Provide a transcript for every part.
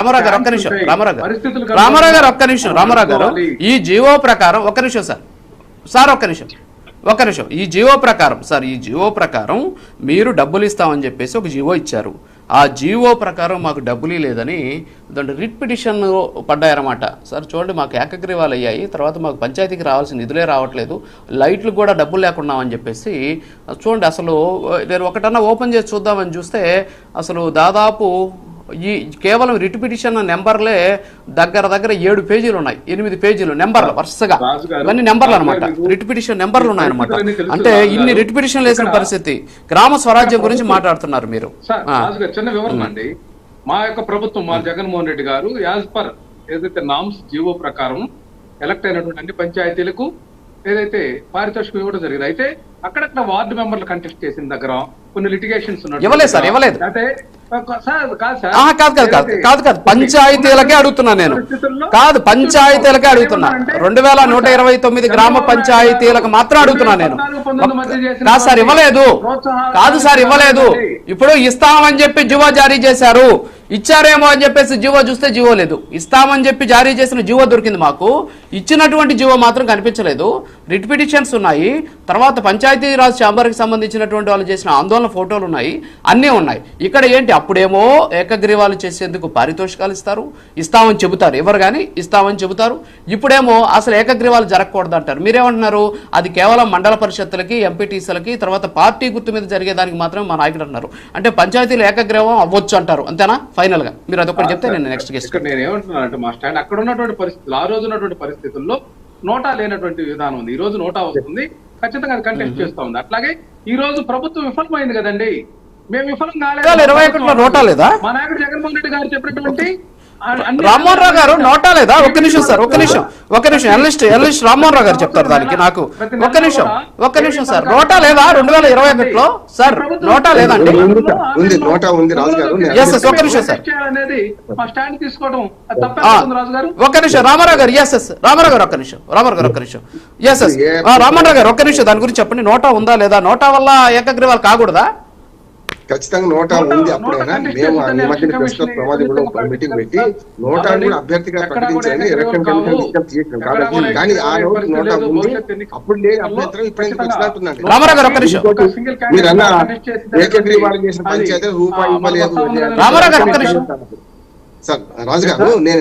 రామారావు గారు ఒక్క నిమిషం, రామారావు గారు ఒక్క నిమిషం, రామారావు గారు ఈ జీవో ప్రకారం ఒక్క నిమిషం సార్ ఒక్క నిమిషం ఈ జీవో ప్రకారం సార్, ఈ జీవో ప్రకారం మీరు డబ్బులు ఇస్తామని చెప్పేసి ఒక జీవో ఇచ్చారు. ఆ జీవో ప్రకారం మాకు డబ్బులు లేదని దాంట్లో రిట్ పిటిషన్ పడ్డాయన్నమాట. సార్ చూడండి, మాకు ఏకగ్రీవాలు అయ్యాయి, తర్వాత మాకు పంచాయతీకి రావాల్సిన నిధులే రావట్లేదు, లైట్లు కూడా డబ్బులు లేకున్నామని చెప్పేసి చూడండి. అసలు నేను ఒకటన్నా ఓపెన్ చేసి చూద్దామని చూస్తే అసలు దాదాపు ఈ కేవలం రిట్ పిటిషన్ నెంబర్లే దగ్గర 7 పేజీలు ఉన్నాయి, 8 పేజీలు నెంబర్లు వరుసగా, ఇవన్నీ నెంబర్లు అనమాట, రిట్ పిటిషన్ నెంబర్లు ఉన్నాయన్నమాట. అంటే ఇన్ని రిట్ పిటిషన్లు వేసిన పరిస్థితి. గ్రామ స్వరాజ్యం గురించి మాట్లాడుతున్నారు మీరు. చిన్న వివరణ అండి, మా యొక్క ప్రభుత్వం, మా జగన్మోహన్ రెడ్డి గారు యాజ్ పర్ ఏదైతే నామ్స్ జీవో ప్రకారం ఎలక్ట్ అయినటువంటి అన్ని పంచాయతీలకు ఏదైతే పారితోషికం ఇవ్వడం జరిగింది. అయితే అక్కడక్కడ వార్డు మెంబర్లు కంటెస్ట్ చేసిన దగ్గర కొన్ని లిటిగేషన్స్ ఇవ్వలేదు సార్, ఇవ్వలేదు. కాదు పంచాయతీలకే అడుగుతున్నా నేను, కాదు పంచాయతీలకే అడుగుతున్నా, 2129 గ్రామ పంచాయతీలకు మాత్రం అడుగుతున్నా నేను. కాదు సార్ ఇవ్వలేదు, ఇప్పుడు ఇస్తామని చెప్పి జీవో జారీ చేశారు, ఇచ్చారేమో అని చెప్పేసి జీవో చూస్తే జీవో లేదు. ఇస్తామని చెప్పి జారీ చేసిన జీవో దొరికింది మాకు, ఇచ్చినటువంటి జీవో మాత్రం కనిపించలేదు. రిట్ పిటిషన్స్ ఉన్నాయి, తర్వాత పంచాయతీరాజ్ ఛాంబర్కి సంబంధించినటువంటి వాళ్ళు చేసిన ఆందోళన ఫోటోలు ఉన్నాయి, అన్నీ ఉన్నాయి. ఇక్కడ ఏంటి, అప్పుడేమో ఏకగ్రీవాలు చేసేందుకు పారితోషికాలు ఇస్తామని చెబుతారు, ఎవరు కానీ ఇస్తామని చెబుతారు. ఇప్పుడేమో అసలు ఏకగ్రీవాలు జరగకూడదు అంటారు. మీరేమంటున్నారు, అది కేవలం మండల పరిషత్తులకి, ఎంపీటీసీలకి, తర్వాత పార్టీ గుర్తు మీద జరిగేదానికి మాత్రమే మా నాయకుడు అంటున్నారు. అంటే పంచాయతీలు ఏకగ్రీవం అవ్వచ్చు అంటారు, అంతేనా? ఫైనల్ గా మీరు అదొకటి చెప్తే నేను నెక్స్ట్ గెస్ట్. నేను ఏమంటున్నానంటే మా స్టాండ్ అక్కడ ఉన్నటువంటి పరిస్థితులు, ఆ రోజు ఉన్నటువంటి పరిస్థితుల్లో నోటా లేనటువంటి విధానం ఉంది. ఈ రోజు నోటా వస్తుంది, ఖచ్చితంగా అది కంటెస్ట్ చేస్తా ఉంది. అట్లాగే ఈ రోజు ప్రభుత్వం విఫలమైంది కదండి, మేము విఫలం కాలేదు. 21లో నోటా లేదా? మా నాయకుడు జగన్మోహన్ రెడ్డి గారు చెప్పినటువంటి రామ్మోహన్ రావు గారు నోటా లేదా? ఒక్క నిమిషం సార్, ఒక్క నిమిషం ఎనలిస్ట్ రామ్మోహన్ రావు గారు చెప్తారు దానికి. నాకు ఒక్క నిమిషం సార్, నోటా లేదా 2021లో? సార్ నోటా లేదండి. ఒక్క నిమిషం సార్, ఒక్క నిమిషం రామారావు గారు. రామారావు గారు ఒక్క నిమిషం, రామ్మోహన్ రావు గారు ఒక్క నిమిషం దాని గురించి చెప్పండి. నోటా ఉందా లేదా? నోటా వల్ల ఏకగ్రీవాలు కాకూడదా? ఖచ్చితంగా నోటా ఉంది. అప్పుడైనా మేము ఈ మధ్య ప్రమాదం కూడా ఒక మీటింగ్ పెట్టి నోటాను కూడా అభ్యర్థిగా ప్రకటించండి, ఎలక్షన్ కమిషన్ చేసినాం కాబట్టి, కానీ ఆ రోజు నోటా ఉంది, అప్పుడు లేని అభ్యంతరం ఇప్పుడైతే వచ్చినట్టుందండి. మీరు అన్న ఏకగ్రీవాలు చేసిన పంచాయతీ రూపాయి ఇవ్వలేదు. సార్ రాజు గారు, నేను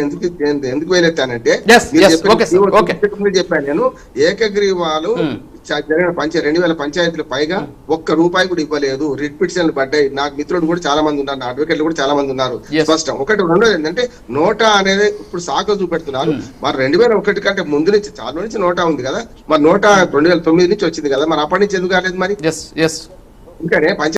ఎందుకు వేలెత్తానంటే చెప్పాను, నేను ఏకగ్రీవాలు జరిగిన 2000 పంచాయతీలు పైగా ఒక్క రూపాయి కూడా ఇవ్వలేదు. రిట్ పిటిషన్లు పడ్డాయి. నాకు మిత్రులు కూడా చాలా మంది ఉన్నారు, నా అడ్వకేట్లు కూడా చాలా మంది ఉన్నారు. స్పష్టం. ఒకటి రెండోది ఏంటంటే నోటా అనేది ఇప్పుడు సాకు చూపెడుతున్నారు. మరి 2001 కంటే ముందు నుంచి చాలా నుంచి నోటా ఉంది కదా, మరి నోటా 2009 నుంచి వచ్చింది కదా, మరి అప్పటి నుంచి ఎందుకు కాలేదు? మరి ఇంకా